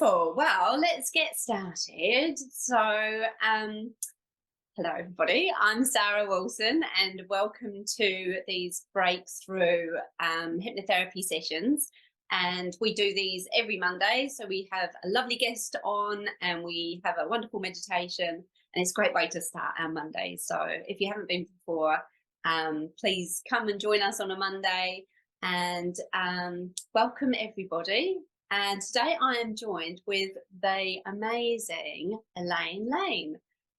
Wonderful. Well, let's get started. Hello everybody. I'm Sara Wilson, and welcome to these breakthrough hypnotherapy sessions. And we do these every Monday. So we have a lovely guest on, and we have a wonderful meditation, and it's a great way to start our Monday. So if you haven't been before, please come and join us on a Monday. And welcome everybody. And today I am joined with the amazing Elayne.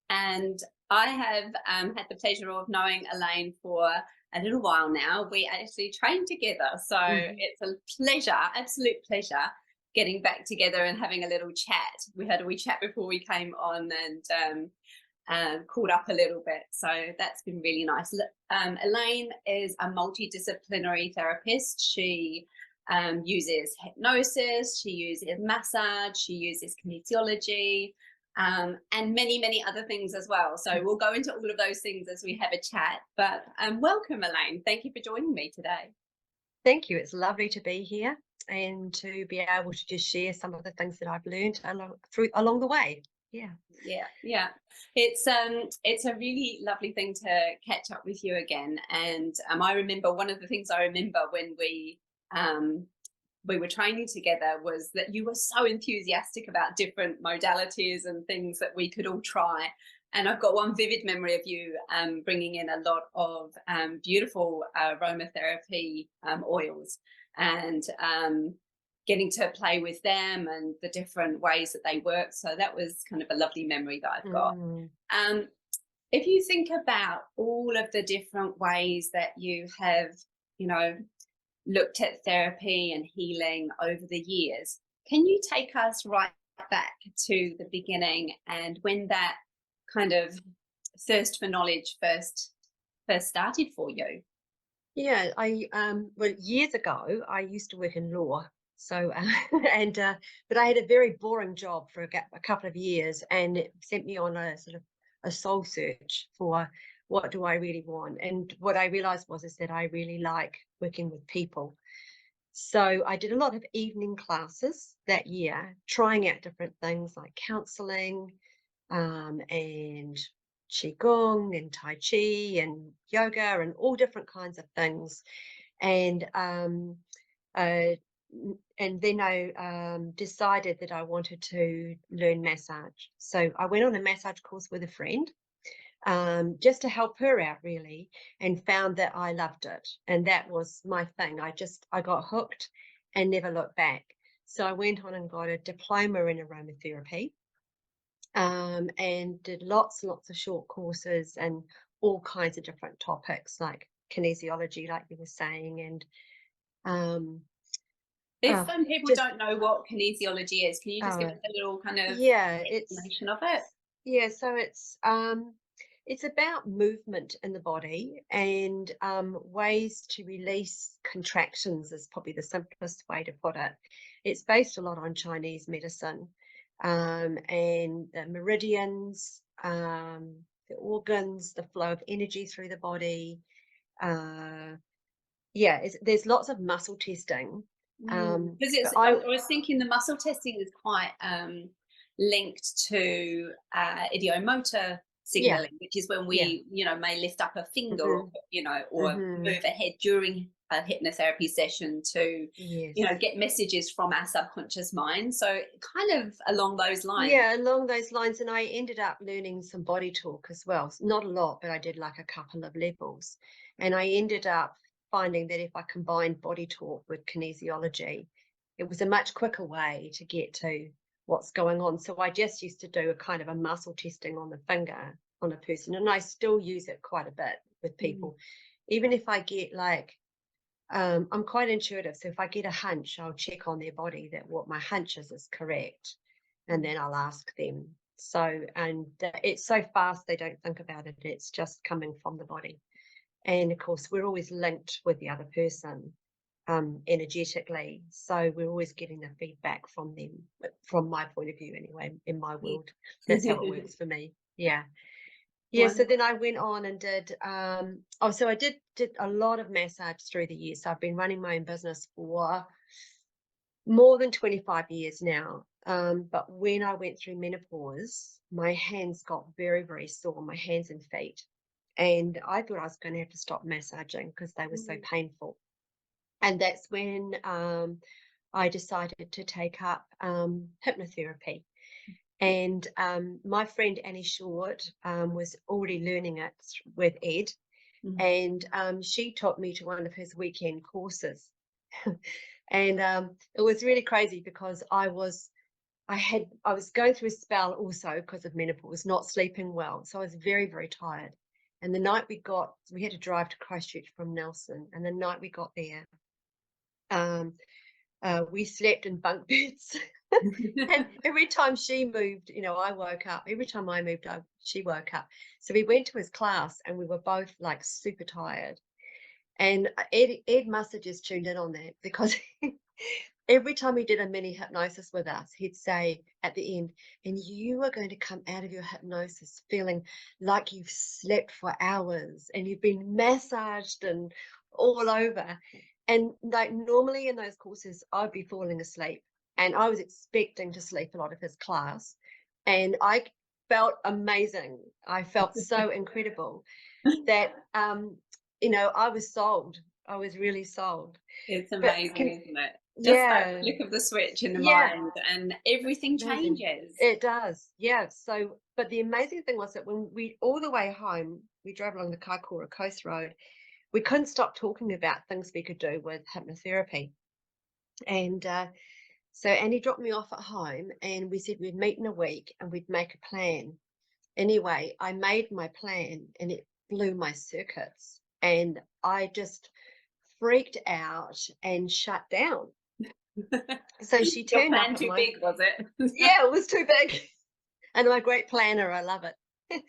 And I have had the pleasure of knowing Elayne for a little while now. We actually trained together. So it's a pleasure, absolute pleasure, getting back together and having a little chat. We had a wee chat before we came on and caught up a little bit. So that's been really nice. Elayne is a multidisciplinary therapist. She uses hypnosis, she uses massage, she uses kinesiology, and many other things as well. So we'll go into all of those things as we have a chat. But welcome, Elayne. Thank you for joining me today. Thank you. It's lovely to be here and to be able to just share some of the things that I've learned along the way. Yeah. It's a really lovely thing to catch up with you again. And I remember one of the things I remember when we were training together was that you were so enthusiastic about different modalities and things that we could all try. And I've got one vivid memory of you bringing in a lot of beautiful aromatherapy oils and getting to play with them and the different ways that they work. So that was kind of a lovely memory that I've got. If you think about all of the different ways that you have, looked at therapy and healing over the years, can you take us right back to the beginning and when that kind of thirst for knowledge first started for you? Yeah, well, years ago, I used to work in law. So, but I had a very boring job for a couple of years, and it sent me on a sort of a soul search for what do I really want. And what I realized is that I really like working with people. So I did a lot of evening classes that year, trying out different things like counseling, and qigong and tai chi and yoga and all different kinds of things. And then I decided that I wanted to learn massage. So I went on a massage course with a friend, just to help her out really, and found that I loved it. And that was my thing. I got hooked and never looked back. So I went on and got a diploma in aromatherapy, and did lots and lots of short courses and all kinds of different topics like kinesiology, like you were saying. And if some people don't know what kinesiology is, can you just give us a little kind of explanation of it? Yeah, so it's about movement in the body and ways to release contractions is probably the simplest way to put it. It's based a lot on Chinese medicine, and the meridians, the organs, the flow of energy through the body. There's lots of muscle testing. Because I was thinking the muscle testing is quite linked to ideomotor signaling, which is when we may lift up a finger or move a head during a hypnotherapy session to get messages from our subconscious mind. So kind of along those lines. Along those lines. And I ended up learning some body talk as well. Not a lot, but I did like a couple of levels, and I ended up finding that if I combined body talk with kinesiology, it was a much quicker way to get to what's going on. So I just used to do a kind of a muscle testing on the finger on a person, and I still use it quite a bit with people. Even if I get I'm quite intuitive, so if I get a hunch, I'll check on their body that what my hunch is correct, and then I'll ask them. So, and it's so fast they don't think about it, it's just coming from the body. And of course, we're always linked with the other person energetically. So we're always getting the feedback from them, from my point of view anyway, in my world. That's how it works for me. Yeah. So then I went on and did, so I did a lot of massage through the years. So I've been running my own business for more than 25 years now. But when I went through menopause, my hands got very, very sore, my hands and feet. And I thought I was going to have to stop massaging because they were so painful. And that's when I decided to take up hypnotherapy. And my friend Annie Short was already learning it with Ed. And she taught me to one of his weekend courses. And it was really crazy because I was going through a spell also because of menopause, not sleeping well. So I was very, very tired. And the night we had to drive to Christchurch from Nelson. And the night we got there, we slept in bunk beds. And every time she moved, I woke up. Every time I moved, she woke up. So we went to his class and we were both like super tired. And Ed must have just tuned in on that because every time he did a mini hypnosis with us, he'd say at the end, and you are going to come out of your hypnosis feeling like you've slept for hours and you've been massaged and all over. And like normally in those courses, I'd be falling asleep and I was expecting to sleep a lot of his class. And I felt amazing. I felt so incredible that, I was sold. I was really sold. It's But amazing, isn't it? Just that yeah, flick of the switch in the yeah, mind and everything amazing. changes. It does. Yeah. So, but the amazing thing was that when all the way home, we drove along the Kaikoura Coast Road, we couldn't stop talking about things we could do with hypnotherapy. And so Annie dropped me off at home and we said we'd meet in a week and we'd make a plan. Anyway, I made my plan and it blew my circuits and I just freaked out and shut down. So she Your turned up plan at too my, big, was it? yeah, it was too big. And I'm a great planner, I love it.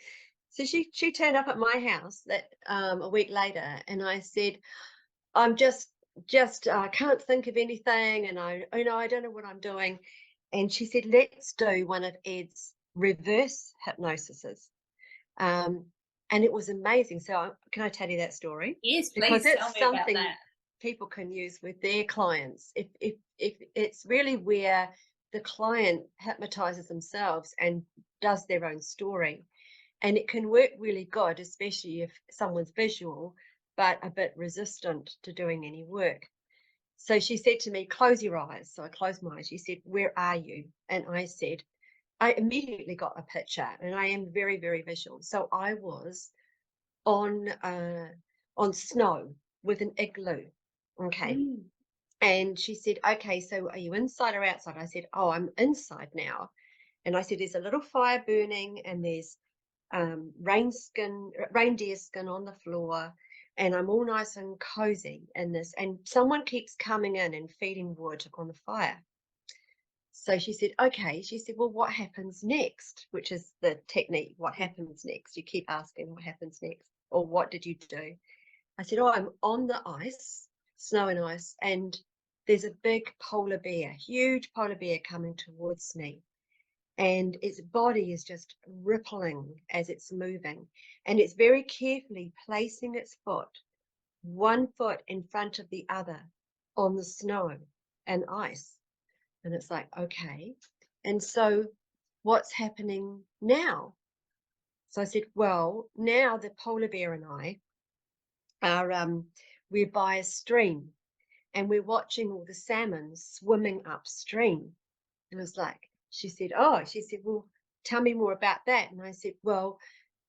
So she turned up at my house that a week later and I said, I'm just can't think of anything and I don't know what I'm doing. And she said, let's do one of Ed's reverse hypnosises. And it was amazing. So can I tell you that story? Yes, Because please tell it's me about something that. people can use with their clients. If it's really where the client hypnotizes themselves and does their own story. And it can work really good, especially if someone's visual, but a bit resistant to doing any work. So she said to me, close your eyes. So I closed my eyes. She said, where are you? And I said, I immediately got a picture and I am very, very visual. So I was on snow with an igloo. Okay. And she said, okay, so are you inside or outside? I said, oh, I'm inside now. And I said, there's a little fire burning and there's reindeer skin on the floor. And I'm all nice and cozy in this. And someone keeps coming in and feeding wood on the fire. So she said, okay. She said, well, what happens next? Which is the technique. What happens next? You keep asking what happens next or what did you do? I said, oh, I'm on the ice, snow and ice, and there's a big polar bear, huge polar bear coming towards me. And its body is just rippling as it's moving. And it's very carefully placing its foot, one foot in front of the other on the snow and ice. And it's like, okay. And so what's happening now? So I said, well, now the polar bear and I are, we're by a stream and we're watching all the salmon swimming upstream. And it was like, she said, well, tell me more about that. And I said, well,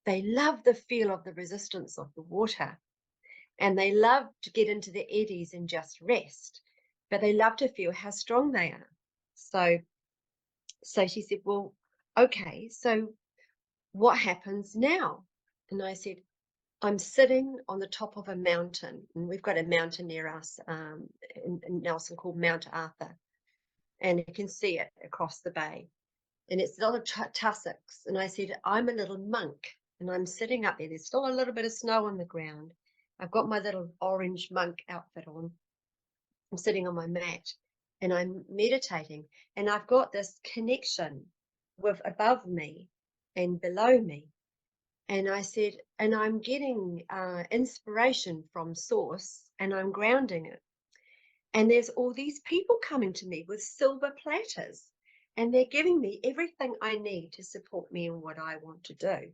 they love the feel of the resistance of the water and they love to get into the eddies and just rest, but they love to feel how strong they are. So she said, well, okay, so what happens now? And I said, I'm sitting on the top of a mountain, and we've got a mountain near us in Nelson called Mount Arthur, and you can see it across the bay, and it's a lot of tussocks. And I said, I'm a little monk, and I'm sitting up there. There's still a little bit of snow on the ground. I've got my little orange monk outfit on. I'm sitting on my mat, and I'm meditating, and I've got this connection with above me and below me. And I said, and I'm getting inspiration from source and I'm grounding it. And there's all these people coming to me with silver platters and they're giving me everything I need to support me in what I want to do.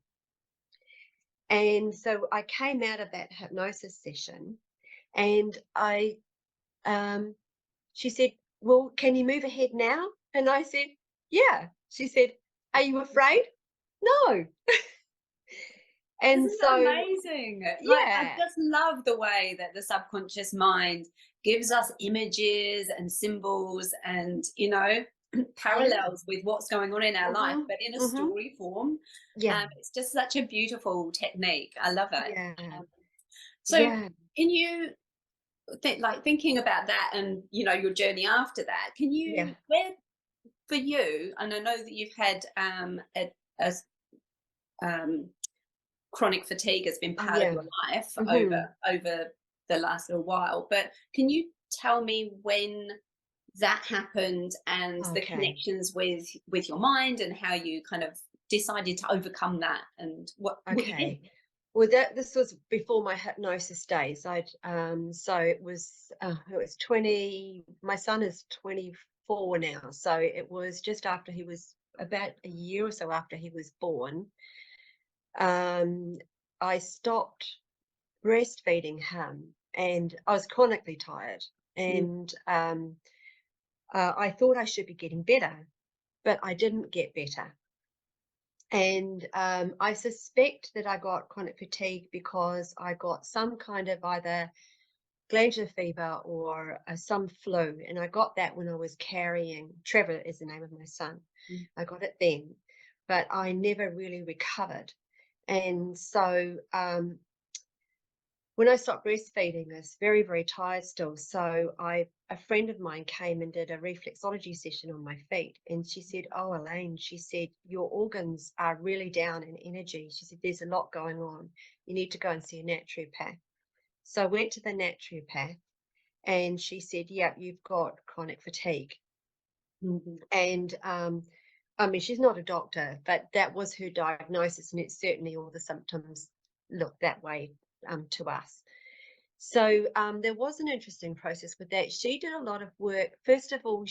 And so I came out of that hypnosis session, and she said, well, can you move ahead now? And I said, yeah. She said, are you afraid? No. And Isn't that so, amazing? Like, I yeah. just love the way that the subconscious mind gives us images and symbols and, Yeah. parallels with what's going on in our life, Hmm. but in a Hmm. story form. Yeah. It's just such a beautiful technique. I love it. Yeah. Um, so, Yeah. can you thinking about that and your journey after that? Can Yeah. you where for you? And I know that you've had a um, chronic fatigue has been part of Yeah. your life Hmm. over the last little while, but can you tell me when that happened and the Okay. connections with your mind and how you kind of decided to overcome that and what you did? Okay. Well, this was before my hypnosis days. So it was 20. My son is 24 now, so it was just after he was about a year or so after he was born. Um, I stopped breastfeeding him, and I was chronically tired, Mm, and I thought I should be getting better, but I didn't get better. And I suspect that I got chronic fatigue because I got some kind of either glandular fever or some flu. And I got that when I was carrying, Trevor is the name of my son. mm, I got it then, but I never really recovered. And so when I stopped breastfeeding, I was very, very tired still. So a friend of mine came and did a reflexology session on my feet. And she said, oh, Elayne, she said, your organs are really down in energy. She said, there's a lot going on. You need to go and see a naturopath. So I went to the naturopath, and she said, yep, you've got chronic fatigue. mhm, And I mean, she's not a doctor, but that was her diagnosis. And it's certainly all the symptoms look that way to us. So there was an interesting process with that. She did a lot of work. First of all,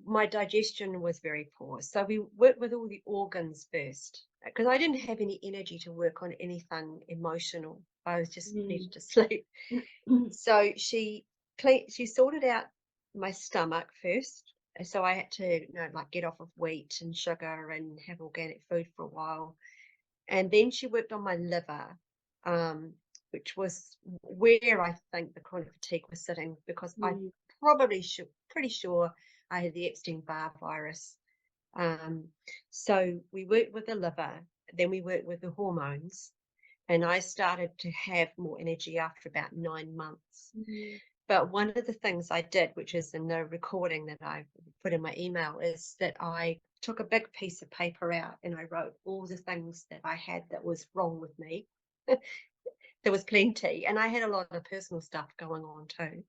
my digestion was very poor. So we worked with all the organs first because I didn't have any energy to work on anything emotional. I was just needed to sleep. mm, So she sorted out my stomach first. So I had to, like get off of wheat and sugar and have organic food for a while. And then she worked on my liver, which was where I think the chronic fatigue was sitting, because I mm, pretty sure I had the Epstein-Barr virus. Um, so we worked with the liver, then we worked with the hormones, and I started to have more energy after about 9 months. mm, But one of the things I did, which is in the recording that I put in my email, is that I took a big piece of paper out and I wrote all the things that I had that was wrong with me. There was plenty, and I had a lot of personal stuff going on too.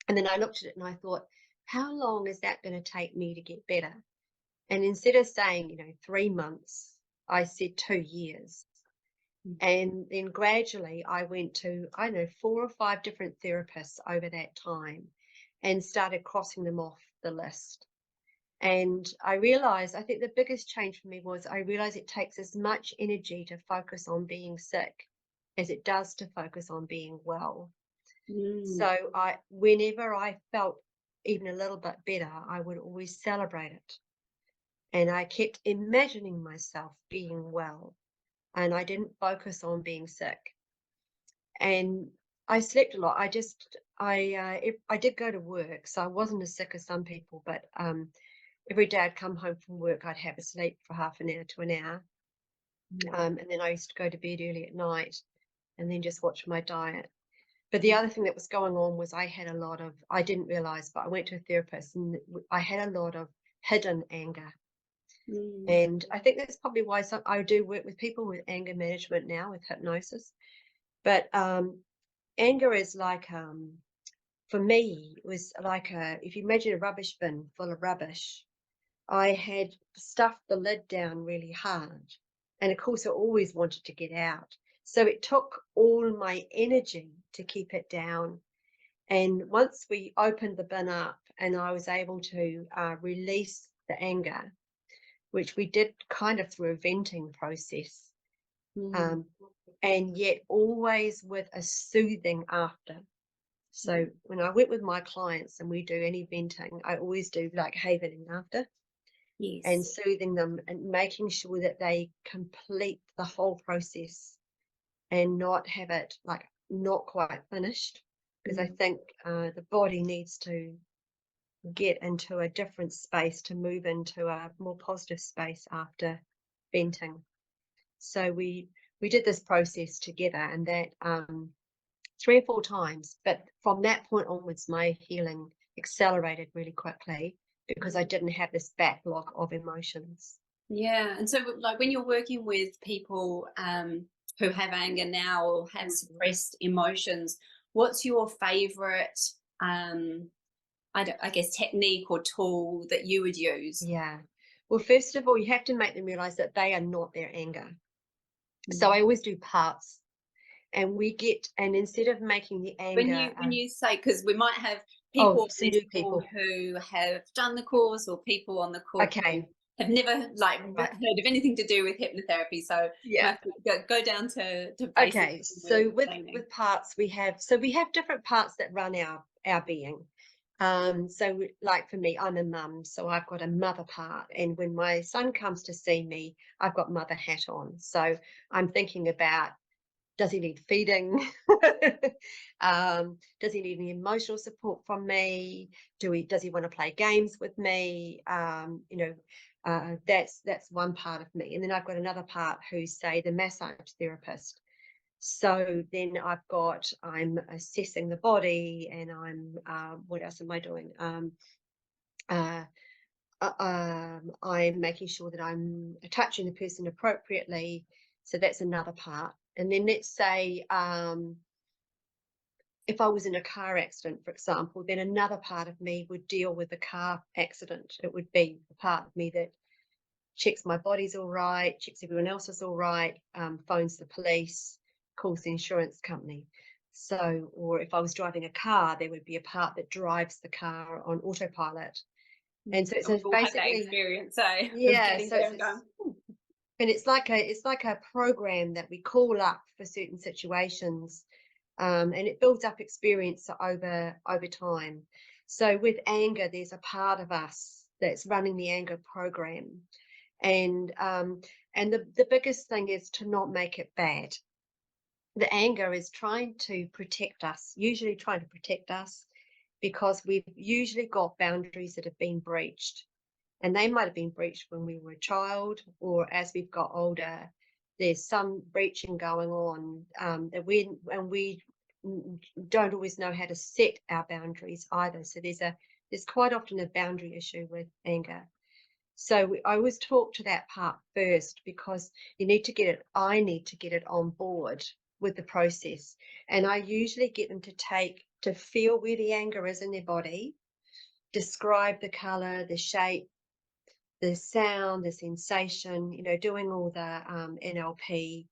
And then I looked at it and I thought, how long is that going to take me to get better? And instead of saying, 3 months, I said 2 years. mm, And then gradually I went to, I don't know, 4 or 5 different therapists over that time and started crossing them off the list. And I realized, I think the biggest change for me was I realized it takes as much energy to focus on being sick as it does to focus on being well. mm. So whenever I felt even a little bit better, I would always celebrate it. And I kept imagining myself being well, and I didn't focus on being sick. And I slept a lot. I did go to work, so I wasn't as sick as some people, but every day I'd come home from work, I'd have a sleep for half an hour to an hour. Mm, And then I used to go to bed early at night and then just watch my diet. But the mm, other thing that was going on was I didn't realize, but I went to a therapist, and I had a lot of hidden anger. mm, And I think that's probably why I do work with people with anger management now with hypnosis. But anger is like, for me, it was like if you imagine a rubbish bin full of rubbish. I had stuffed the lid down really hard. And of course, I always wanted to get out. So it took all my energy to keep it down. And once we opened the bin up and I was able to release the anger, which we did kind of through a venting process, and yet always with a soothing after. So when I work with my clients and we do any venting, I always do like havening after. Yes. And soothing them and making sure that they complete the whole process and not have it like not quite finished, because I think the body needs to get into a different space to move into a more positive space after venting. So we did this process together, and that 3 or 4 times, but from that point onwards my healing accelerated really quickly because I didn't have this backlog of emotions. Yeah. And so like when you're working with people who have anger now or have suppressed emotions, what's your favorite I guess technique or tool that you would use? Yeah. Well, first of all, you have to make them realize that they are not their anger. So I always do parts, and instead of making the anger, When you say, because we might have people some new people. who have done the course or people on the course Okay. have never like Right. heard of anything to do with hypnotherapy, so Yeah. have to go down to basics. Okay. So with parts, we have different parts that run our being. So like for me, I'm a mum, so I've got a mother part, and when my son comes to see me, I've got mother hat on. So I'm thinking about, does he need feeding? Does he need any emotional support from me? Does he want to play games with me? That's one part of me. And then I've got another part who's, say, the massage therapist. So then I'm assessing the body, and what else am I doing? I'm making sure that I'm touching the person appropriately. So that's another part. And then let's say if I was in a car accident, for example, then another part of me would deal with the car accident. It would be the part of me that checks my body's all right, checks everyone else is all right, phones the police, calls the insurance company. So, or if I was driving a car, there would be a part that drives the car on autopilot. And so it's all had that basically experience, yeah. So it's like a program that we call up for certain situations, and it builds up experience over time. So with anger, there's a part of us that's running the anger program, and the biggest thing is to not make it bad. The anger is trying to protect us, usually trying to protect us, because we've usually got boundaries that have been breached. And they might have been breached when we were a child, or as we've got older, there's some breaching going on, that we don't always know how to set our boundaries either. So there's quite often a boundary issue with anger. So I always talk to that part first, because I need to get it on board with the process. And I usually get them to feel where the anger is in their body, describe the color, the shape, the sound, the sensation, doing all the NLP,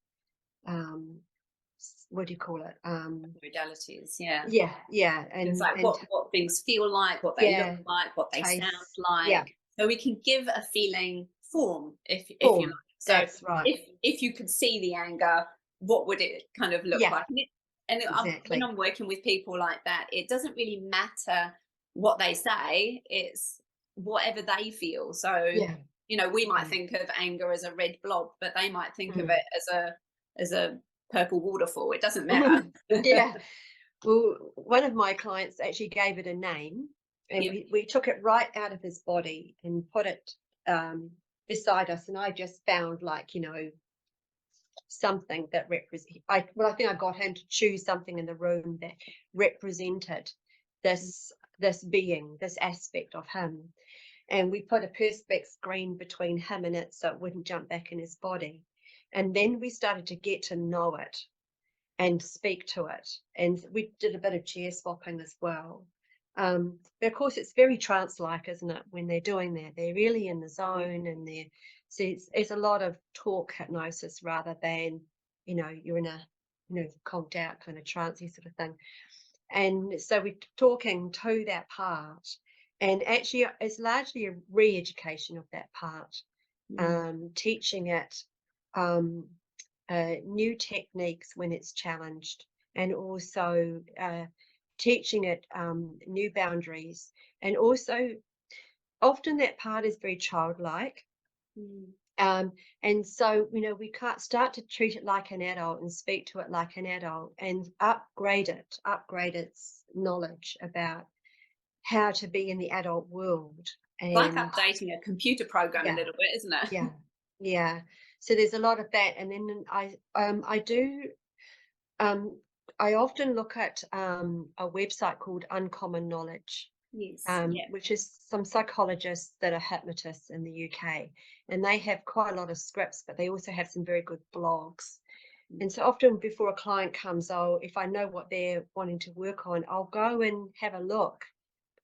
what do you call it? modalities, yeah. Yeah. It's And like what things feel like, what they look like, what they taste, sound like. yeah. So we can give a feeling form, if you Form, like. So that's right. if you could see the anger, what would it kind of look Yeah, like? When exactly. I'm working with people like that, it doesn't really matter what they say, it's whatever they feel. So Yeah. we might think of anger as a red blob, but they might think of Mm. it as a purple waterfall. It doesn't matter. Yeah. Well, one of my clients actually gave it a name, and Yep. we took it right out of his body and put it beside us, and I just found, like, something that I think I got him to choose something in the room that represented this being, this aspect of him. And we put a perspex screen between him and it so it wouldn't jump back in his body. And then we started to get to know it and speak to it. And we did a bit of chair swapping as well. But of course, it's very trance-like, isn't it? When they're doing that, they're really in the zone, and it's a lot of talk hypnosis rather than, you're in a, conked out kind of trancey sort of thing. And so we're talking to that part, and actually it's largely a re-education of that part, Mm. teaching it um, new techniques when it's challenged, and also teaching it new boundaries. And also, often that part is very childlike. Mm. Um, and so, we can't start to treat it like an adult and speak to it like an adult and upgrade its knowledge about how to be in the adult world. Like And updating a computer program a yeah, little bit, isn't it? yeah, yeah. So there's a lot of that. And then I do, um, I often look at a website called Uncommon Knowledge, Yes. Yeah. which is some psychologists that are hypnotists in the UK. And they have quite a lot of scripts, but they also have some very good blogs. Mm. And so often before a client comes, if I know what they're wanting to work on, I'll go and have a look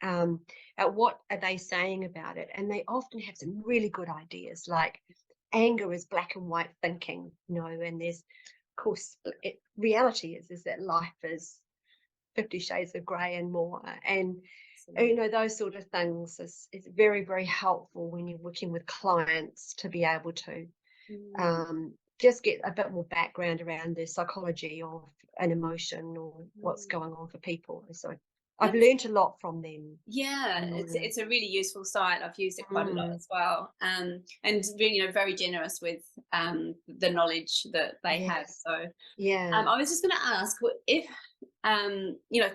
at what are they saying about it. And they often have some really good ideas, like anger is black and white thinking, and there's, of course, reality is that life is 50 shades of grey and more. And Absolutely. those sort of things is very, very helpful when you're working with clients to be able to Mm. just get a bit more background around the psychology of an emotion or what's Mm. going on for people. So I've That's learned a lot from them. Yeah, Mm, it's a really useful site. I've used it quite a lot mm, as well, and really, very generous with the knowledge that they have. yes. So, Yeah. I was just going to ask if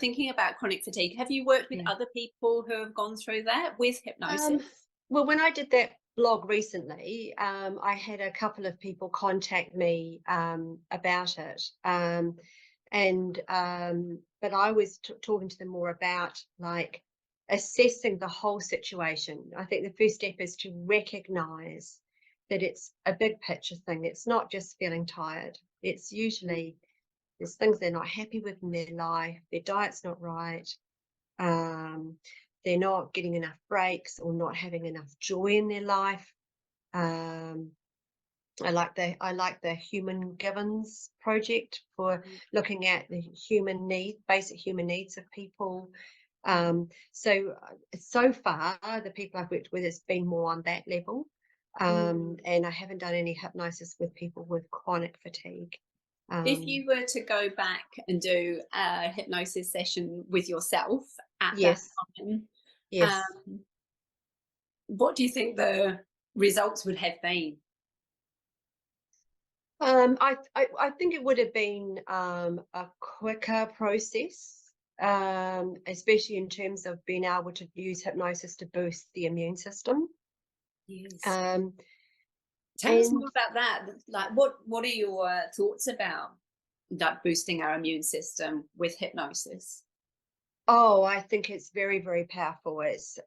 thinking about chronic fatigue, have you worked with Yeah. other people who have gone through that with hypnosis? Um, well, when I did that blog recently, I had a couple of people contact me about it. But I was talking to them more about like assessing the whole situation. I think the first step is to recognize that it's a big picture thing. It's not just feeling tired. It's usually there's things they're not happy with in their life, their diet's not right, um, they're not getting enough breaks or not having enough joy in their life. Um, I like the Human Givens project for looking at the basic human needs of people. So far, the people I've worked with, it's been more on that level. Mm. And I haven't done any hypnosis with people with chronic fatigue. If Um, you were to go back and do a hypnosis session with yourself at that yes, time, yes. um, what do you think the results would have been? I think it would have been a quicker process, especially in terms of being able to use hypnosis to boost the immune system. Yes. Um, Tell us and more about that. Like, what are your thoughts about like boosting our immune system with hypnosis? oh, I think it's very, very powerful. It's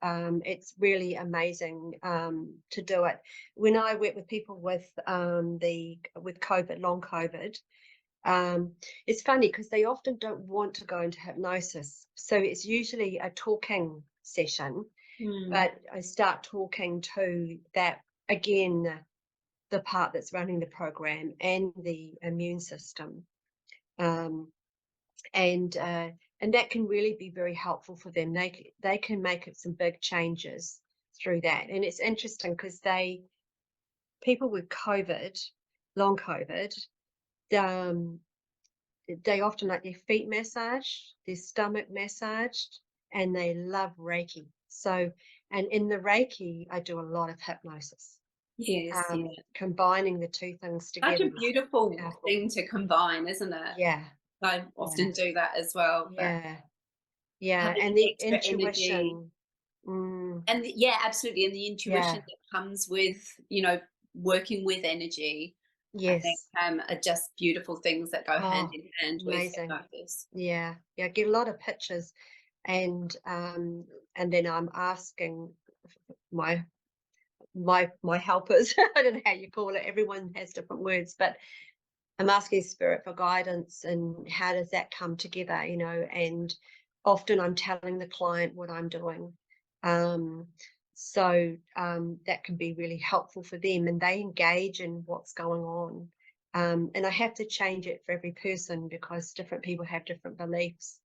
really amazing to do it. When I work with people with with COVID, long COVID, it's funny because they often don't want to go into hypnosis. So it's usually a talking session, Hmm. but I start talking to that again, the part that's running the program and the immune system. Um, and that can really be very helpful for them. They can make some big changes through that. And it's interesting because people with COVID, long COVID, um, they often like their feet massaged, their stomach massaged, and they love Reiki. So, and in the Reiki, I do a lot of hypnosis, Yes, yeah. combining the two things Such together a is beautiful powerful. thing to combine, isn't it? Yeah, I yeah, often do that as well, but yeah, yeah. having And the extra energy intuition. Mm, and yeah, absolutely. And the intuition yeah, that comes with, working with energy, I think yes. are just beautiful things that go hand Oh, in hand with amazing. hypnosis. Yeah, yeah. I get a lot of pictures, and then I'm asking my my helpers. I don't know how you call it. Everyone has different words, but I'm asking spirit for guidance and how does that come together, and often I'm telling the client what I'm doing. Um, that can be really helpful for them and they engage in what's going on. And I have to change it for every person because different people have different beliefs.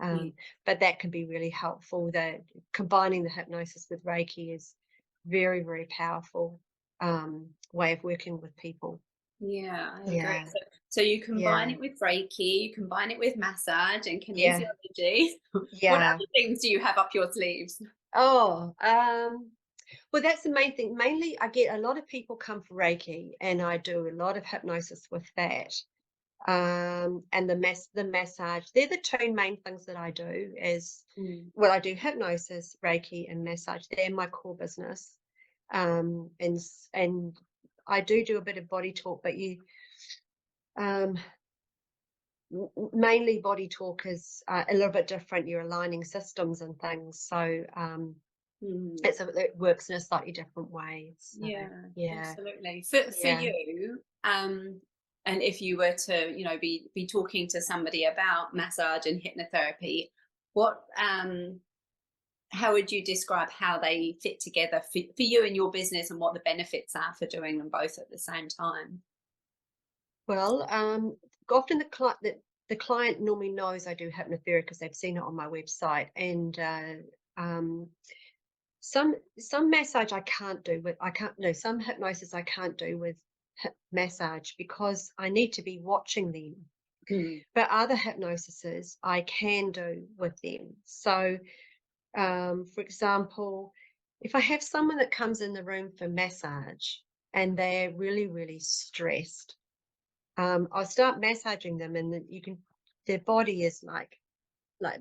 Yeah. But that can be really helpful. That combining the hypnosis with Reiki is very, very powerful way of working with people. Yeah, I agree. Yeah, So you combine yeah, it with Reiki, you combine it with massage and yeah, kinesiology. What yeah. other things do you have up your sleeves? Oh, well, that's the main thing. Mainly, I get a lot of people come for Reiki, and I do a lot of hypnosis with that. And the massage. They're the two main things that I do. Mm. Well, I do hypnosis, Reiki, and massage. They're my core business. And I do a bit of body talk, but um, mainly body talk is a little bit different. You're aligning systems and things, so Mm. it works in a slightly different way. So Yeah, yeah, absolutely. For yeah. you, and if you were to, be talking to somebody about massage and hypnotherapy, what how would you describe how they fit together for you and your business, and what the benefits are for doing them both at the same time? Well, often the client normally knows I do hypnotherapy because they've seen it on my website, and um, some massage I can't do with I can't no some hypnosis I can't do with massage because I need to be watching them. Mm. But other hypnosises I can do with them. So, for example, if I have someone that comes in the room for massage and they're really, really stressed, I'll start massaging them, and then their body is like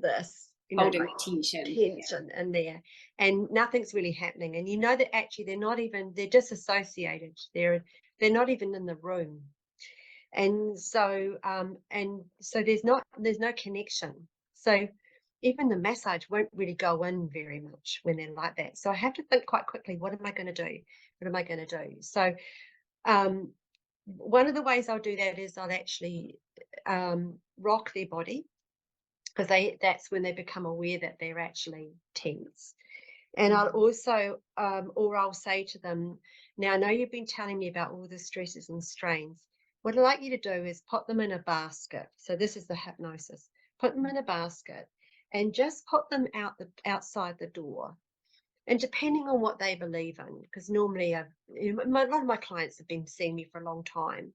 this, Holding like the tension. Yeah. tension in there, and nothing's really happening. And you know that actually they're disassociated. They're not even in the room, and so there's no connection. So even the massage won't really go in very much when they're like that. So I have to think quite quickly, what am I going to do? What am I going to do? So um, one of the ways I'll do that is I'll actually rock their body, because that's when they become aware that they're actually tense. And I'll also, or I'll say to them, now I know you've been telling me about all the stresses and strains. What I'd like you to do is put them in a basket. So this is the hypnosis. Put them in a basket and just put them outside the door. And depending on what they believe in, because normally a lot of my clients have been seeing me for a long time.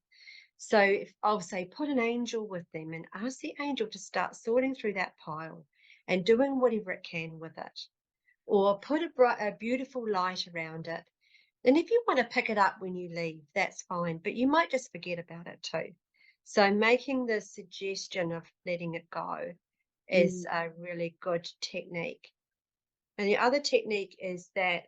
So if I'll say, put an angel with them and ask the angel to start sorting through that pile and doing whatever it can with it, or put a beautiful light around it. And if you want to pick it up when you leave, that's fine, but you might just forget about it too. So making the suggestion of letting it go is Mm. a really good technique. And the other technique is that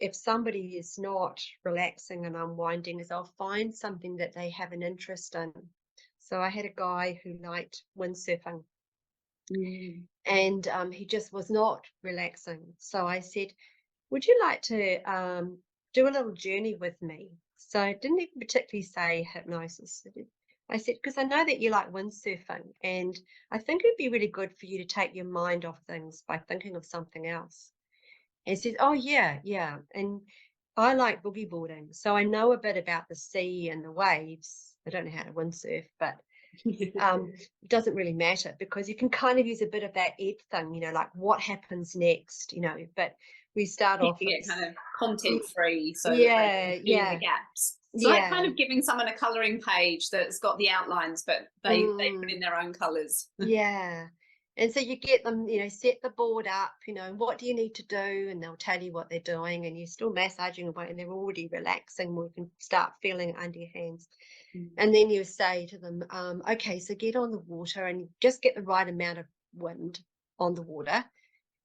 if somebody is not relaxing and unwinding, is I'll find something that they have an interest in. So I had a guy who liked windsurfing, Mm. and he just was not relaxing. So I said, would you like to do a little journey with me? So I didn't even particularly say hypnosis. I said, because I know that you like windsurfing, and I think it'd be really good for you to take your mind off things by thinking of something else. And he says, oh, yeah, yeah. And I like boogie boarding, so I know a bit about the sea and the waves. I don't know how to windsurf, but it doesn't really matter, because you can kind of use a bit of that ed thing, like what happens next, but we start off Keeping with it kind of content free so that they yeah, can fill in the yeah, gaps. It's like kind yeah, of giving someone a colouring page that's got the outlines, but they put in their own colours. yeah. And so you get them, set the board up, what do you need to do? And they'll tell you what they're doing, and you're still massaging away, and they're already relaxing. We can start feeling it under your hands. And then you say to them, okay, so get on the water and just get the right amount of wind on the water.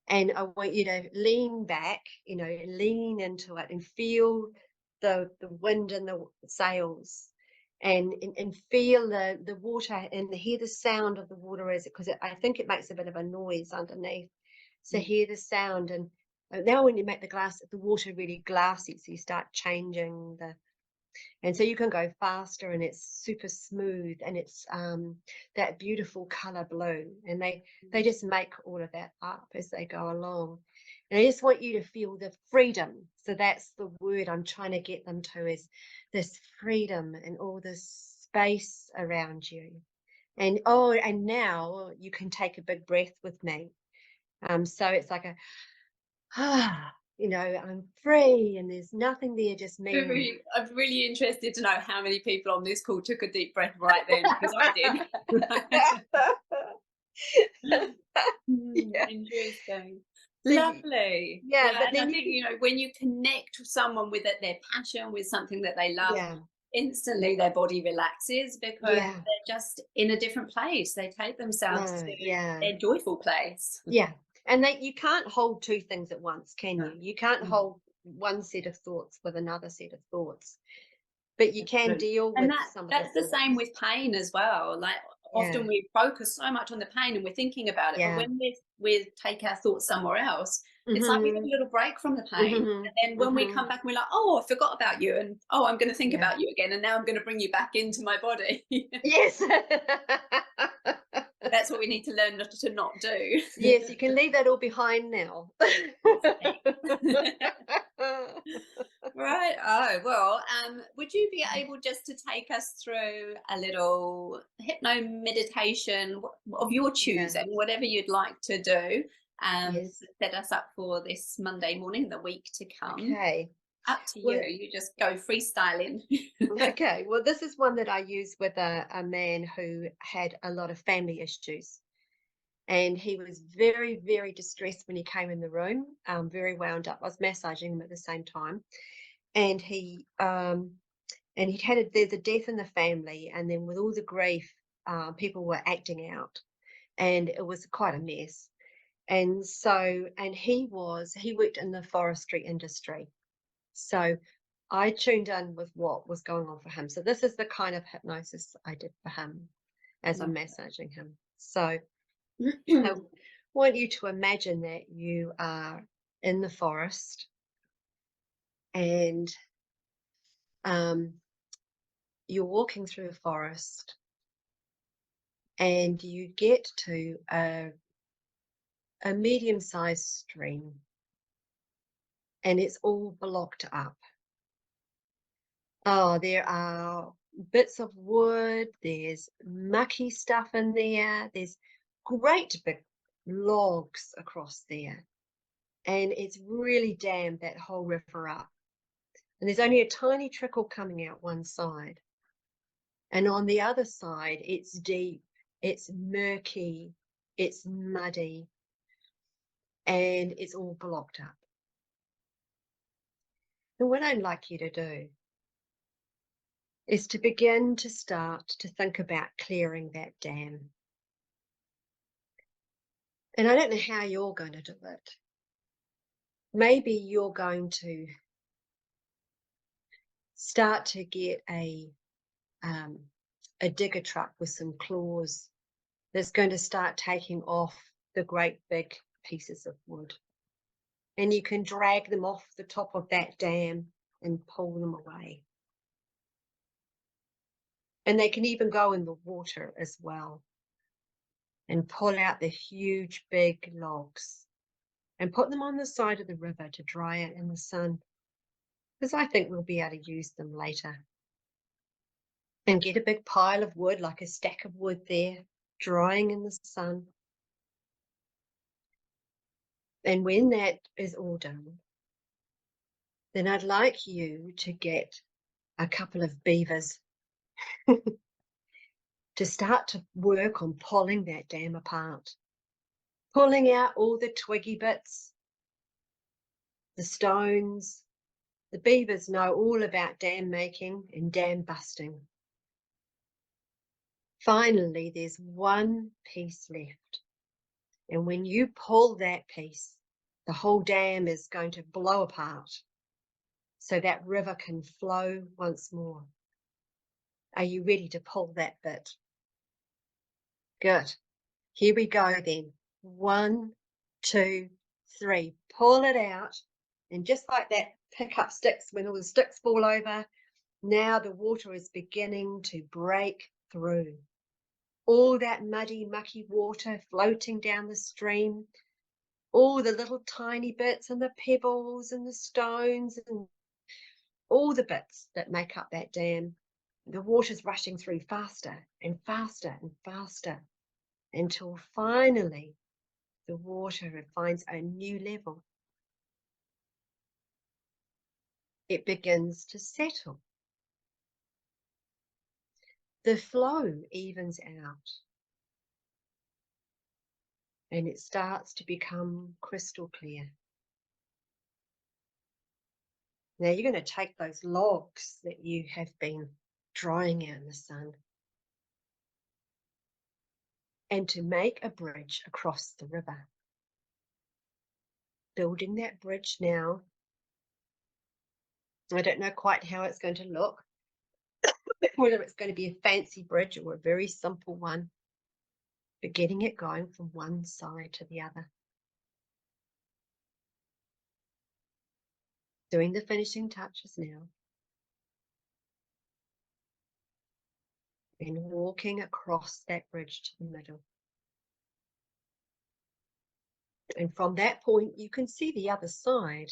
And I want you to lean back, lean into it and feel the wind in the sails, and feel the water, and hear the sound of the water as it, because I think it makes a bit of a noise underneath. So hear the sound. And now when you make the water really glassy, so you start changing and so you can go faster, and it's super smooth, and it's that beautiful color blue, and they just make all of that up as they go along. And I just want you to feel the freedom. So that's the word I'm trying to get them to, is this freedom and all this space around you. And now you can take a big breath with me. So it's like a, I'm free and there's nothing there, just me. I'm really interested to know how many people on this call took a deep breath right then, because I did. Yeah. Interesting. So Lovely. yeah, Yeah, but and I then think, when you connect with someone with their passion, with something that they love, yeah, instantly their body relaxes because yeah, they're just in a different place. They take themselves no, to yeah. their joyful place. Yeah. And you can't hold two things at once, can No. you? You can't Mm. hold one set of thoughts with another set of thoughts, but you can Absolutely. deal And with some of the that's the same thoughts. with pain as well. Like, Yeah. often we focus so much on the pain and we're thinking about it, but Yeah. when we take our thoughts somewhere else, it's like we get Mm-hmm. a little break from the pain. Mm-hmm. And then when we Mm-hmm. come back, we're like, oh, I forgot about you, and oh, I'm going to think Yeah. about you again, and now I'm going to bring you back into my body. Yes. That's what we need to learn not to do. Yes, you can leave that all behind now. Right. Oh, well, would you be able just to take us through a little hypno meditation of your Yeah. choosing, whatever you'd like to do, Yes. to set us up for this Monday morning, the week to come? Okay. Up to Well, you. You just go freestyling. okay. Well, this is one that I use with a man who had a lot of family issues. And he was very, very distressed when he came in the room, very wound up. I was massaging him at the same time. And he'd had there's a death in the family. And then with all the grief, people were acting out. And it was quite a mess. And so, and he worked in the forestry industry. So I tuned in with what was going on for him. So this is the kind of hypnosis I did for him as I'm massaging him. So I want you to imagine that you are in the forest and um, you're walking through a forest and you get to a medium-sized stream and it's all blocked up. Oh, there are bits of wood, there's mucky stuff in there, there's great big logs across there, and it's really dammed that whole river up. And there's only a tiny trickle coming out one side. And on the other side, it's deep, it's murky, it's muddy, and it's all blocked up. And what I'd like you to do is to begin to start to think about clearing that dam. And I don't know how you're going to do it. Maybe you're going to start to get a digger truck with some claws that's going to start taking off the great big pieces of wood. And you can drag them off the top of that dam and pull them away. And they can even go in the water as well and pull out the huge big logs and put them on the side of the river to dry out in the sun, because I think we'll be able to use them later. And get a big pile of wood, like a stack of wood there, drying in the sun. And when that is all done, then I'd like you to get a couple of beavers to start to work on pulling that dam apart, pulling out all the twiggy bits, the stones. The beavers know all about dam making and dam busting. Finally, there's one piece left. And when you pull that piece, the whole dam is going to blow apart so that river can flow once more. Are you ready to pull that bit? Good. Here we go then. 1, 2, 3. Pull it out. And just like that, pick up sticks when all the sticks fall over. Now the water is beginning to break through. All that muddy, mucky water floating down the stream, all the little tiny bits and the pebbles and the stones and all the bits that make up that dam the water's rushing through faster and faster and faster until finally the water finds a new level. It begins to settle. The flow evens out and it starts to become crystal clear. Now you're going to take those logs that you have been drying out in the sun and to make a bridge across the river. Building that bridge now. I don't know quite how it's going to look, whether it's going to be a fancy bridge or a very simple one, but getting it going from one side to the other. Doing the finishing touches now. And walking across that bridge to the middle. And from that point, you can see the other side.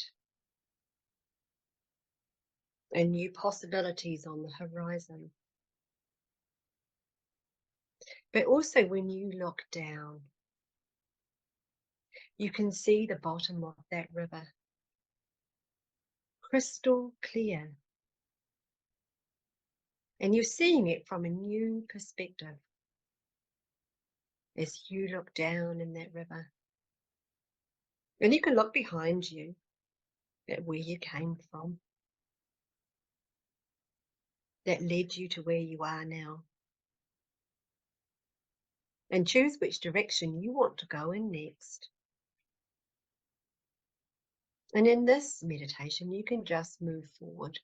And new possibilities on the horizon. But also when you look down, you can see the bottom of that river. Crystal clear. And you're seeing it from a new perspective as you look down in that river. And you can look behind you at where you came from. That led you to where you are now. And choose which direction you want to go in next. And in this meditation, you can just move forward.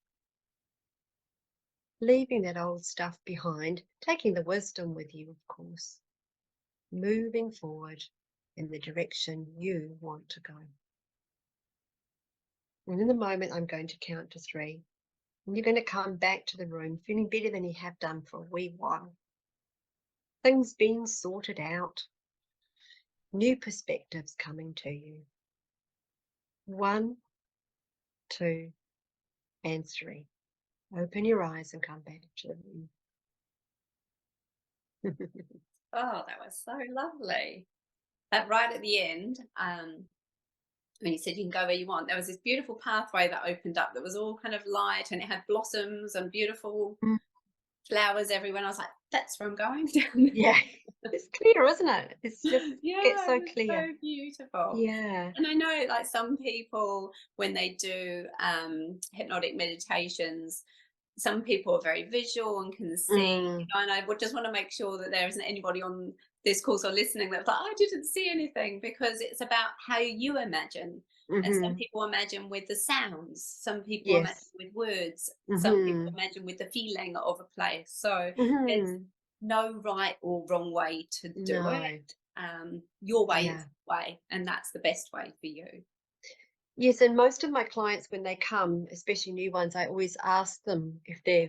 Leaving that old stuff behind, taking the wisdom with you, of course. Moving forward in the direction you want to go. And in a moment, I'm going to count to 3. And you're going to come back to the room feeling better than you have done for a wee while. Things being sorted out. New perspectives coming to you. 1, 2, and 3. Open your eyes and come back to the room. Oh, that was so lovely. Right at the end, when you said you can go where you want, there was this beautiful pathway that opened up that was all kind of light and it had blossoms and beautiful flowers everywhere. And I was like, that's where I'm going down there. Yeah, it's clear, isn't it? It's just Yeah, gets so it's clear. so beautiful. Yeah. And I know like some people, when they do hypnotic meditations, some people are very visual and can see, and I would just want to make sure that there isn't anybody on this course or listening that's like, I didn't see anything, because it's about how you imagine. And some people imagine with the sounds, some people imagine Yes. with words, some people imagine with the feeling of a place. So there's no right or wrong way to do it. Your way is the way, and that's the best way for you. Yes, and most of my clients, when they come, especially new ones, I always ask them if they're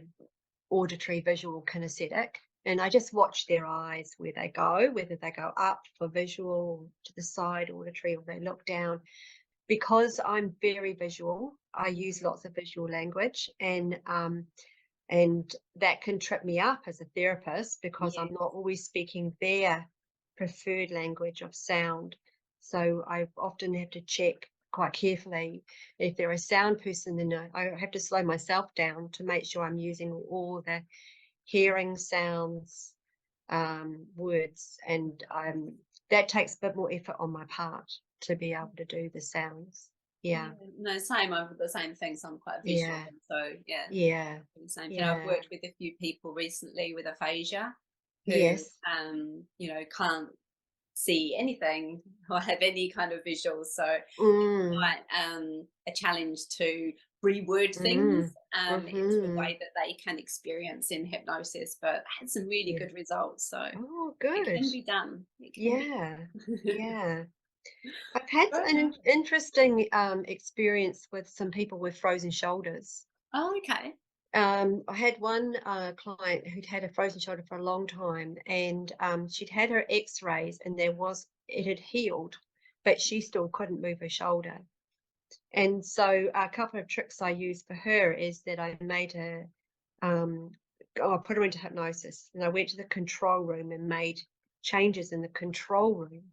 auditory, visual, kinesthetic, and I just watch their eyes where they go, whether they go up for visual, to the side auditory, or they look down. Because I'm very visual, I use lots of visual language, and that can trip me up as a therapist because I'm not always speaking their preferred language of sound. So I often have to check quite carefully. If they're a sound person, then I have to slow myself down to make sure I'm using all the hearing sounds, words, and that takes a bit more effort on my part to be able to do the sounds. Yeah. No, same. Over the same thing. So I'm quite visual. Yeah. So Yeah. the same thing. I've worked with a few people recently with aphasia who, Yes. can't see anything or have any kind of visuals. So it's quite a challenge to reword things into a way that they can experience in hypnosis. But I had some really good results. So good. it can be done. Yeah. I've had an interesting experience with some people with frozen shoulders. Oh, okay. I had one client who'd had a frozen shoulder for a long time, and she'd had her x-rays, and it had healed, but she still couldn't move her shoulder. And so a couple of tricks I used for her is that I made her I put her into hypnosis, and I went to the control room and made changes in the control room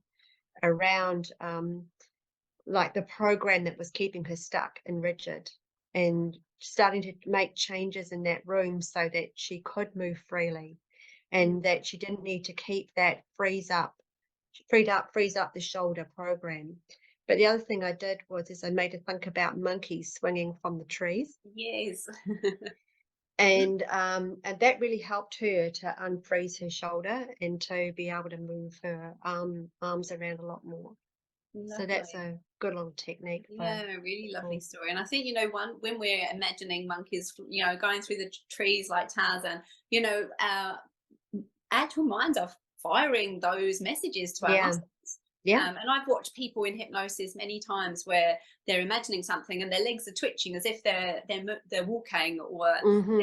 around like the program that was keeping her stuck and rigid, and starting to make changes in that room so that she could move freely, and that she didn't need to keep that freeze up the shoulder program. But the other thing I did was I made her think about monkeys swinging from the trees. Yes. And that really helped her to unfreeze her shoulder and to be able to move her arms around a lot more. So that's Lovely. a good little technique for Yeah, really lovely people. story. And I think, when we're imagining monkeys, going through the trees like Tarzan, our actual minds are firing those messages to our Yeah, muscles. yeah. And I've watched people in hypnosis many times where they're imagining something and their legs are twitching as if they're walking, or Mhm.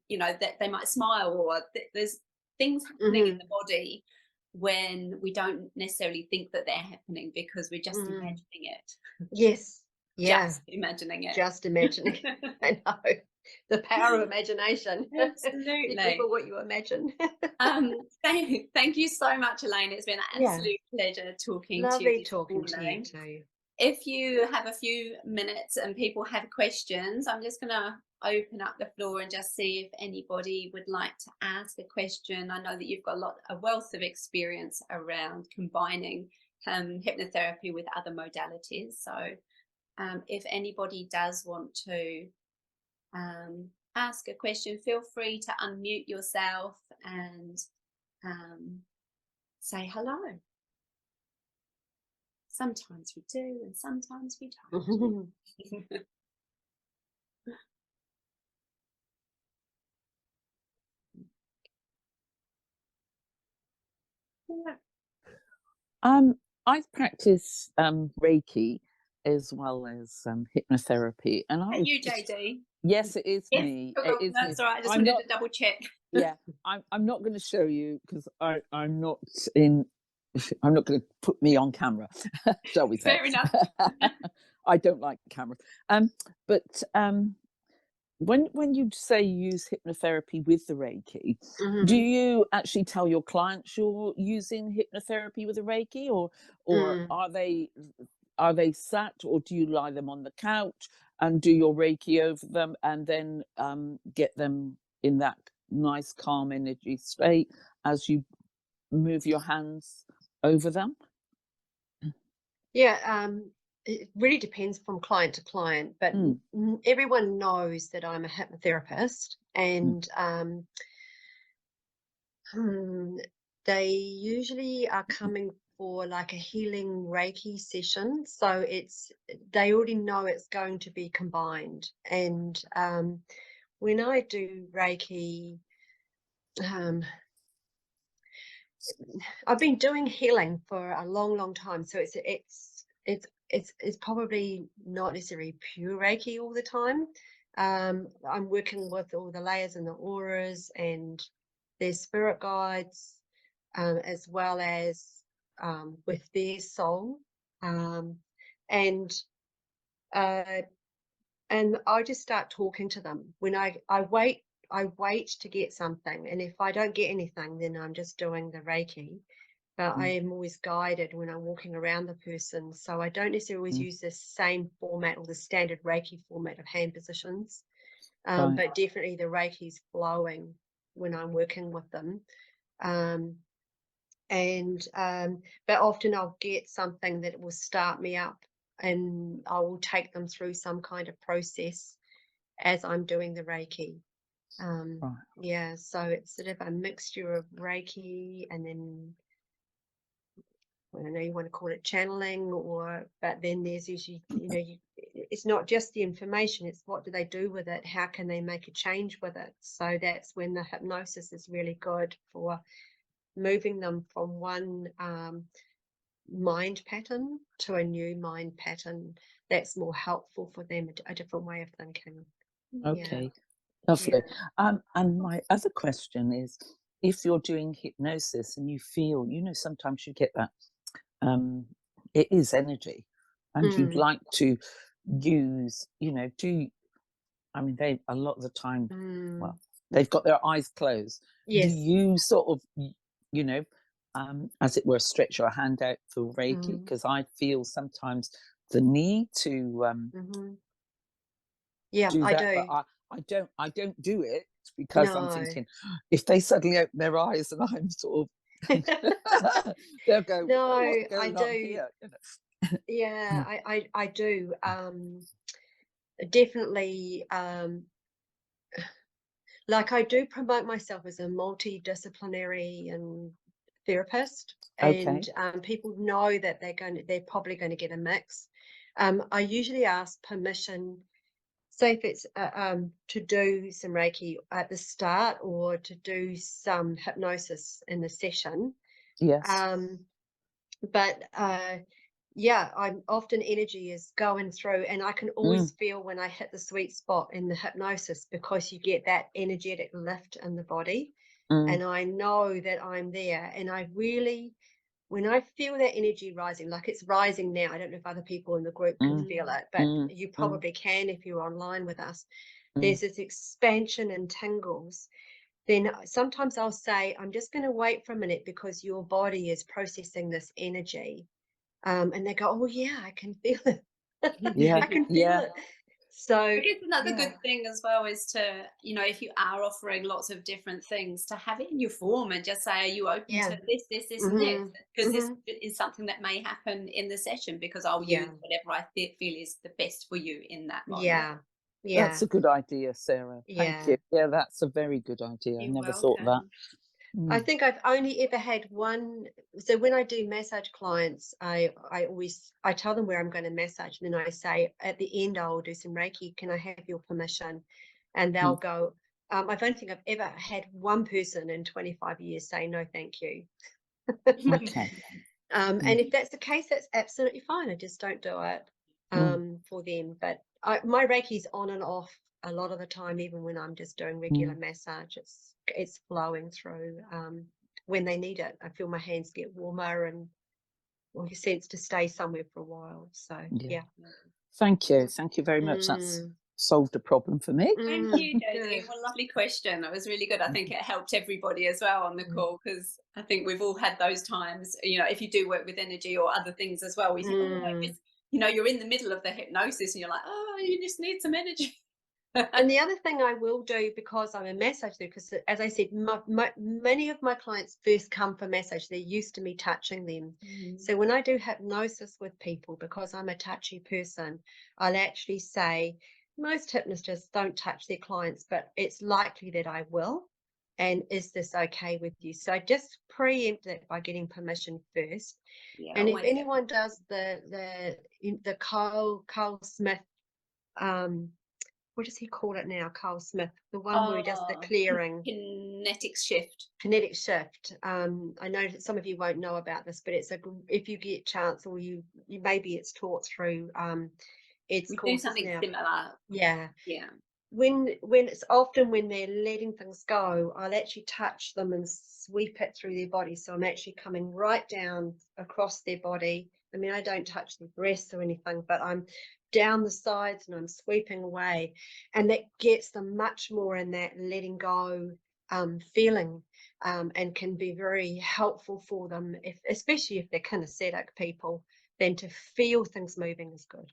they're, that they might smile, or there's things happening in Mhm. the body when we don't necessarily think that they're happening, because we're just Mhm. imagining it. Yes. Yeah. Just imagining it. Just imagining. I know. The power of imagination. Be Absolutely. careful what you imagine. Thank you so much, Elayne. It's been an Yeah. absolute pleasure talking to you Lovely this talking to you morning. too. If you have a few minutes and people have questions, I'm just going to open up the floor and just see if anybody would like to ask a question. I know that you've got a wealth of experience around combining hypnotherapy with other modalities. So if anybody does want to ask a question, feel free to unmute yourself and say hello. Sometimes we do and sometimes we don't. Yeah. I practice Reiki as well as hypnotherapy, and I Are was you, just JD? yes, it is Yes. me. Cool, It cool. is me. That's all right. I just I'm wanted not. to double check. Yeah, I'm not going to show you because I'm not in. I'm not going to put me on camera, shall we say? Fair enough. I don't like camera. But when you say you use hypnotherapy with the Reiki, do Mhm. you actually tell your clients you're using hypnotherapy with the Reiki, or Mm. are they sat, or do you lie them on the couch and do your Reiki over them, and then get them in that nice calm energy state as you move your hands over them? Yeah, it really depends from client to client, but Mm, everyone knows that I'm a hypnotherapist, mm, and hmm, they usually are coming for like a healing Reiki session. So they already know it's going to be combined. And when I do Reiki, um, I've been doing healing for a long, long time. So it's probably not necessarily pure Reiki all the time. I'm working with all the layers and the auras and their spirit guides, as well as with their soul, um, and uh, and I just start talking to them when I wait to get something, and if I don't get anything, then I'm just doing the Reiki. But I mm, am always guided when I'm walking around the person, so I don't necessarily always mm. use the same format or the standard Reiki format of hand positions, Right. but definitely the Reiki's flowing when I'm working with them. Um, and but often I'll get something that will start me up, and I will take them through some kind of process as I'm doing the Reiki. Right. Yeah, so it's sort of a mixture of Reiki, and then I don't know, you want to call it channeling, but then there's usually, it's not just the information, it's what do they do with it? How can they make a change with it? So that's when the hypnosis is really good for moving them from one mind pattern to a new mind pattern that's more helpful for them, a different way of thinking. Yeah, Okay. yeah. Lovely. And my other question is, if you're doing hypnosis and you feel, sometimes you get that, it is energy, and you'd Mm, like to use, I mean, they a lot of the time, mm, well, they've got their eyes closed. Do Yes. you sort of, you know, as it were, stretch your hand out for Reiki? Because I feel sometimes the need to Yeah, do I that, do. but I don't do it because I'm No. thinking, if they suddenly open their eyes and I'm sort of, they'll go, No, "Oh, what's I going on do. here?" Yeah, I do. Definitely, like I do promote myself as a multidisciplinary and therapist, Okay. and people know that they're probably going to get a mix. I usually ask permission, say if it's to do some Reiki at the start or to do some hypnosis in the session. Yes. But yeah, I'm often energy is going through, and I can always feel when I hit the sweet spot in the hypnosis, because you get that energetic lift in the body, and I know that I'm there. And I really, when I feel that energy rising, like it's rising now, I don't know if other people in the group can feel it, but you probably can if you're online with us. There's this expansion and tingles. Then sometimes I'll say, I'm just going to wait for a minute because your body is processing this energy. And they go, oh yeah, I can feel it. Yeah. I can feel it. So I guess another yeah. good thing as well is to, you know, if you are offering lots of different things, to have it in your form and just say, are you open to this, and this? Because this is something that may happen in the session, because I'll use whatever I feel is the best for you in that moment. Yeah. That's a good idea, Sarah. Thank you. Yeah, that's a very good idea. I You're never thought of that. I think I've only ever had one. So when I do massage clients, I tell them where I'm going to massage, and then I say at the end I'll do some Reiki. Can I have your permission? And they'll go. I don't think I've ever had one person in 25 years say no, thank you. Okay. And if that's the case, that's absolutely fine. I just don't do it for them. But my Reiki's on and off a lot of the time, even when I'm just doing regular massage. It's flowing through when they need it. I feel my hands get warmer and you sense to stay somewhere for a while. So yeah. Thank you. Thank you very much. That's solved a problem for me. Thank you, Josie. What a lovely question. That was really good. I think it helped everybody as well on the call, because I think we've all had those times, you know, if you do work with energy or other things as well, we think, oh, you know, you're in the middle of the hypnosis and you're like, oh, you just need some energy. And the other thing I will do, because I'm a massage therapist, because as I said, many of my clients first come for massage. They're used to me touching them. So when I do hypnosis with people, because I'm a touchy person, I'll actually say, most hypnotists don't touch their clients, but it's likely that I will. And is this okay with you? So I just preempt it by getting permission first. And if anyone does the Carl Smith, what does he call it now? Carl Smith, the one where he does the clearing. Kinetic shift. Kinetic shift. I know that some of you won't know about this, but it's if you get a chance, or you maybe it's taught through it's do something now. Similar. Yeah. When it's often when they're letting things go, I'll actually touch them and sweep it through their body. So I'm actually coming right down across their body. I mean, I don't touch their breasts or anything, but I'm down the sides and I'm sweeping away, and that gets them much more in that letting go feeling, and can be very helpful for them, especially if they're kinesthetic people, then to feel things moving is good.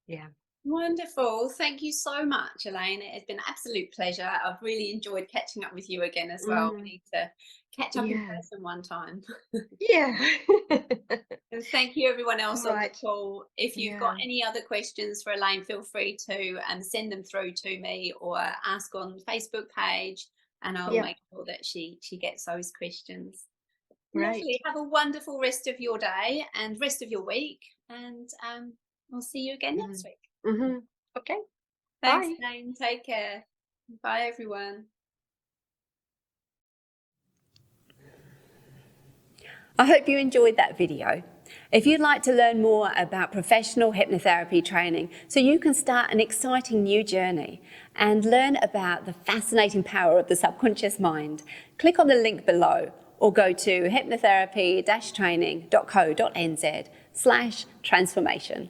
Yeah. Wonderful. Thank you so much, Elayne. It has been an absolute pleasure. I've really enjoyed catching up with you again as well. We need to catch up in person one time. Yeah. And thank you everyone else on the call. If you've got any other questions for Elayne, feel free to send them through to me or ask on the Facebook page, and I'll make sure that she gets those questions. Lovely. Have a wonderful rest of your day and rest of your week, and we'll see you again next week. Okay. Thanks, Elayne. Take care. Bye, everyone. I hope you enjoyed that video. If you'd like to learn more about professional hypnotherapy training so you can start an exciting new journey and learn about the fascinating power of the subconscious mind, click on the link below or go to hypnotherapy-training.co.nz/transformation.